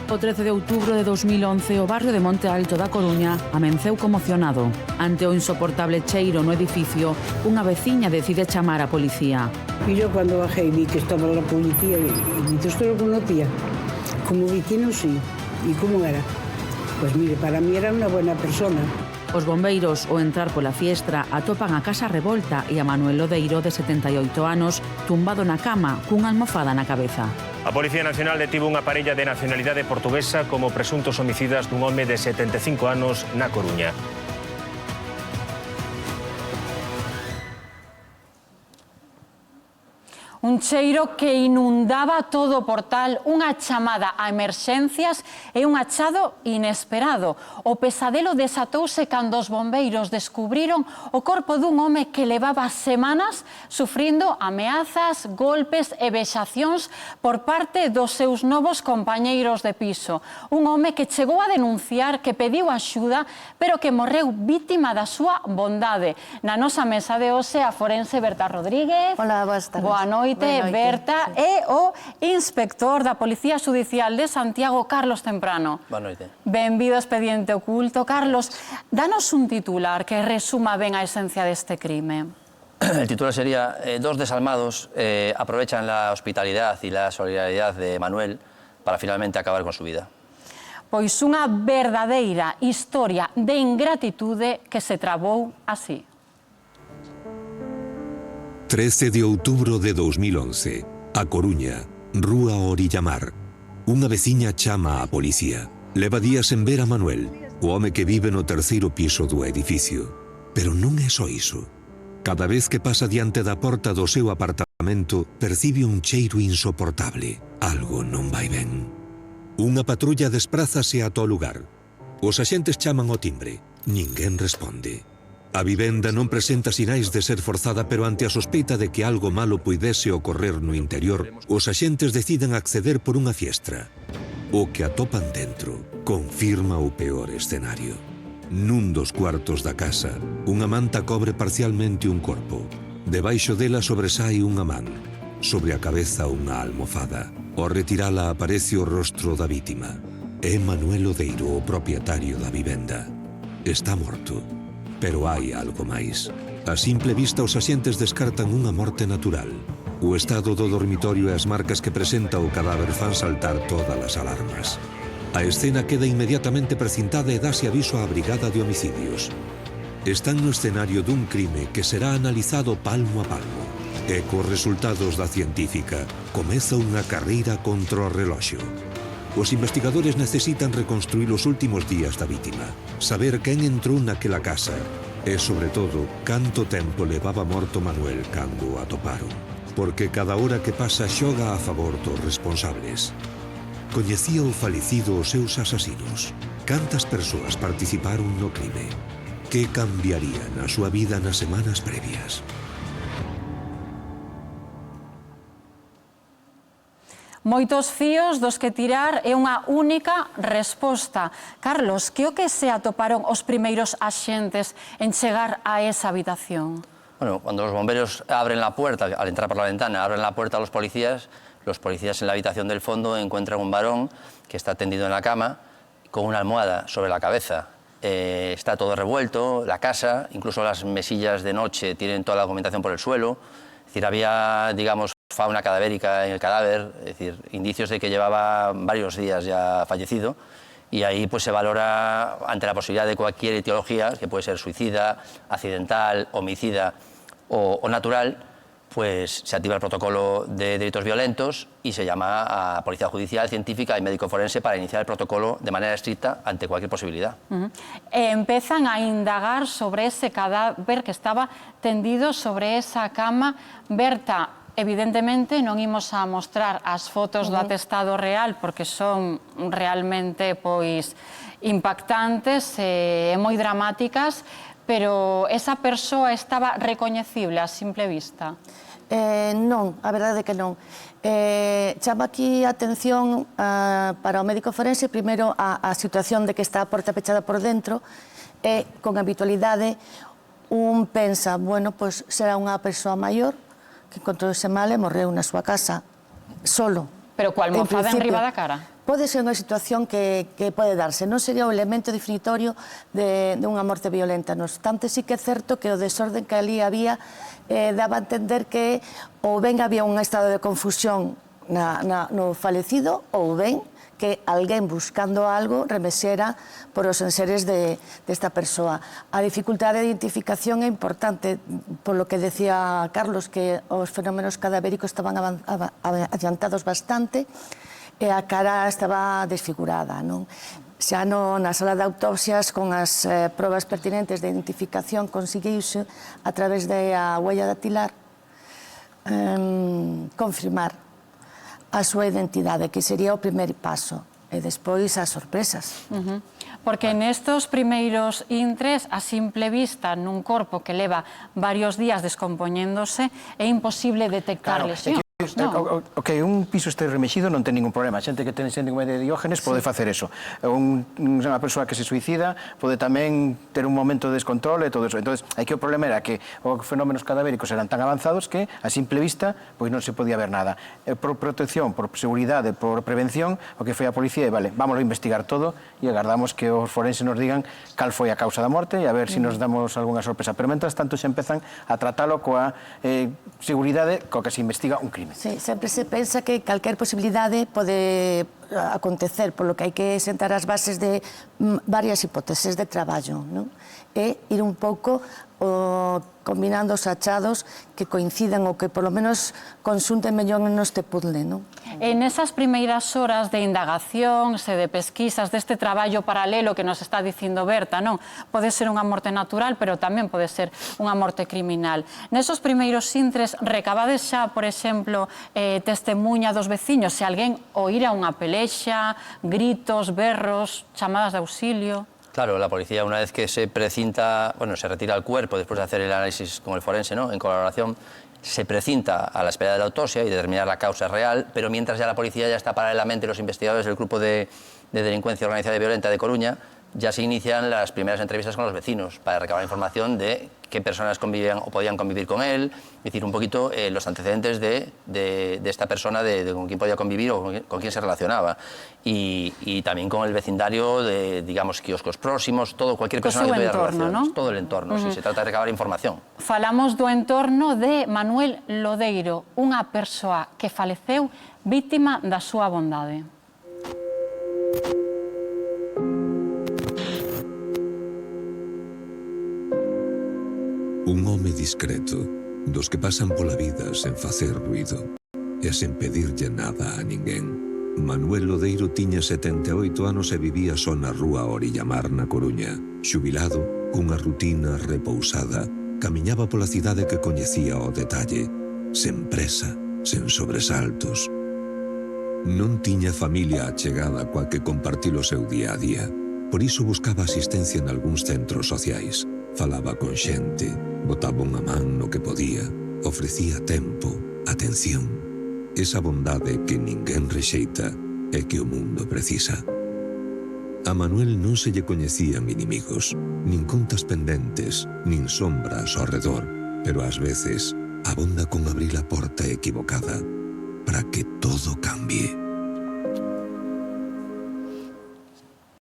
O 13 de outubro de 2011, o barrio de Monte Alto da Coruña amenceu conmocionado. Ante o insoportable cheiro no edificio, unha veciña decide chamar a policía. Y yo cuando bajé y vi que estaba la policía, y dice, ¿usted lo conocía? Como vecino, sí. ¿Y cómo era? Pues mire, para mí era una buena persona. Os bombeiros, ao entrar pola fiestra, atopan a casa revolta e a Manuel Lodeiro, de 78 anos, tumbado na cama, cunha almofada na cabeza. A Policía Nacional detivo unha parella de nacionalidade portuguesa como presuntos homicidas dun home de 75 anos na Coruña. Un cheiro que inundaba todo o portal, unha chamada a emerxencias e un achado inesperado. O pesadelo desatouse cando os bombeiros descubriron o corpo dun home que levaba semanas sufrindo ameazas, golpes e vexacións por parte dos seus novos compañeiros de piso. Un home que chegou a denunciar que pediu axuda, pero que morreu vítima da súa bondade. Na nosa mesa de hoxe, a forense Berta Rodríguez. Hola, boas tardes. Boa noite, Berta, e o inspector da Policía Judicial de Santiago, Carlos Temprano. Boa noite. Benvido a Expediente Oculto. Carlos, danos un titular que resuma ben a esencia deste crime. El titular sería: dos desalmados aprovechan la hospitalidad y la solidaridad de Manuel para finalmente acabar con su vida. Pois unha verdadeira historia de ingratitude que se trabou así. 13 de outubro de 2011, a Coruña, Rúa Orillamar. Unha veciña chama á policía. Leva días en ver a Manuel, o home que vive no terceiro piso do edificio. Pero non é só iso. Cada vez que pasa diante da porta do seu apartamento, percibe un cheiro insoportable. Algo non vai ben. Unha patrulla desprázase ata o lugar. Os axentes chaman ao timbre. Ninguén responde. A vivenda non presenta sinais de ser forzada, pero ante a sospeita de que algo malo puidese ocorrer no interior, os axentes deciden acceder por unha fiestra. O que atopan dentro confirma o peor escenario. Nun dos cuartos da casa, unha manta cobre parcialmente un corpo. Debaixo dela sobresai unha man. Sobre a cabeza unha almofada. Ao retirala aparece o rostro da vítima. É Manuel Lodeiro, o propietario da vivenda. Está morto. Pero hai algo máis. A simple vista, os axentes descartan unha morte natural. O estado do dormitorio e as marcas que presenta o cadáver fan saltar todas as alarmas. A escena queda inmediatamente precintada e dase aviso á Brigada de Homicidios. Están no escenario dun crime que será analizado palmo a palmo. E cos resultados da científica, comeza unha carreira contra o reloxo. Os investigadores necesitan reconstruir os últimos días da vítima, saber quen entrou naquela casa e, sobre todo, canto tempo levaba morto Manuel cando o atoparon. Porque cada hora que pasa xoga a favor dos responsables. Coñecía o falecido os seus asasinos. Cantas persoas participaron no crime? Que cambiaría na súa vida nas semanas previas? Moitos fíos dos que tirar e unha única resposta. Carlos, que o que se atoparon os primeiros axentes en chegar a esa habitación? Bueno, cuando los bomberos abren la puerta, al entrar por la ventana, abren la puerta a los policías en la habitación del fondo encuentran un varón que está tendido en la cama con una almohada sobre la cabeza. Está todo revuelto, la casa, incluso las mesillas de noche tienen toda la documentación por el suelo. Es decir, había, digamos, fauna cadavérica en el cadáver, es decir, indicios de que llevaba varios días ya fallecido, y ahí pues se valora, ante la posibilidad de cualquier etiología, que puede ser suicida, accidental, homicida o natural, pues se activa el protocolo de delitos violentos y se llama a Policía Judicial, Científica y Médico Forense para iniciar el protocolo de manera estricta ante cualquier posibilidad. Empezan a indagar sobre ese cadáver que estaba tendido sobre esa cama. Berta, evidentemente non imos a mostrar as fotos do atestado real porque son realmente pois impactantes e moi dramáticas, pero esa persoa estaba recoñecible a simple vista? Non, a verdade é que non. Chama aquí a atención para o médico forense primeiro a situación de que está a porta pechada por dentro e con habitualidade un pensa, bueno, pois será unha persoa maior que encontrou ese mal e morreu na súa casa, solo. Pero coa almofada enriba da cara? pode ser unha situación que pode darse. Non sería o elemento definitorio de unha morte violenta. No obstante, sí que é certo que o desorden que ali había daba a entender que ou ben había un estado de confusión no falecido ou ben que alguén buscando algo remexera por os enseres desta persoa. A dificultade de identificación é importante, polo que decía Carlos, que os fenómenos cadavéricos estaban adiantados bastante e a cara estaba desfigurada, non? Xa na sala de autopsias, con as probas pertinentes de identificación, conseguiuse, a través da huella dactilar, confirmar a súa identidade, que sería o primeiro paso, e despois as sorpresas. Porque nestos primeiros intres, a simple vista nun corpo que leva varios días descompoñéndose, é imposible detectar lesión. Ok, un piso este remexido non ten ningún problema. A xente que ten síndrome de Diógenes pode facer eso. Unha persoa que se suicida pode tamén ter un momento de descontrol e todo eso. Entón, aquí o problema era que os fenómenos cadavéricos eran tan avanzados que a simple vista pois non se podía ver nada. Por protección, por seguridade, por prevención, o que foi a policía é, vale, vámonos a investigar todo e agardamos que os forenses nos digan cal foi a causa da morte e a ver se nos damos algunha sorpresa. Pero mentras tanto xa empezan a tratalo coa seguridade coa que se investiga un crime. Sí, sempre se pensa que calquer posibilidade pode acontecer, polo que hai que sentar as bases de varias hipóteses de traballo, non? E ir un pouco combinando os achados que coincidan ou que polo menos consunten mellor neste puzzle, non? En esas primeiras horas de indagación, de pesquisas, deste traballo paralelo que nos está dicindo Berta, non? Pode ser unha morte natural, pero tamén pode ser unha morte criminal. Nesos primeiros intres, recabades xa, por exemplo, testemunha dos veciños, se alguén oíra unha pelexa, gritos, berros, chamadas de auxilio... Claro, la policía, una vez que se precinta, bueno, se retira el cuerpo después de hacer el análisis con el forense, ¿no?, en colaboración, se precinta a la espera de la autopsia y determinar la causa real, pero mientras ya la policía ya está paralelamente, los investigadores del grupo de delincuencia organizada y violenta de Coruña, ya se inician las primeras entrevistas con los vecinos para recabar información de qué personas convivían o podían convivir con él, es decir, un poquito los antecedentes de esta persona, de con quién podía convivir o con quién se relacionaba. Y también con el vecindario de, digamos, kioscos próximos, cualquier persona que tuviera relaciones. ¿No? Todo el entorno, sí, se trata de recabar información. Falamos do entorno de Manuel Lodeiro, unha persoa que faleceu víctima da súa bondade. Un home discreto, dos que pasan pola vida sen facer ruido e sen pedirlle nada a ninguén. Manuel Lodeiro tiña 78 anos e vivía só na rúa Orillamar na Coruña. Xubilado, cunha rutina repousada, camiñaba pola cidade que coñecía ao detalle, sen presa, sen sobresaltos. Non tiña familia achegada coa que compartir o seu día a día. Por iso buscaba asistencia en algúns centros sociais. Falaba con xente, botaba unha man no que podía, ofrecía tempo, atención. Esa bondade que ninguén rexeita e que o mundo precisa. A Manuel non se lle coñecían inimigos, nin contas pendentes, nin sombras ao redor, pero ás veces abonda con abrir a porta equivocada para que todo cambie.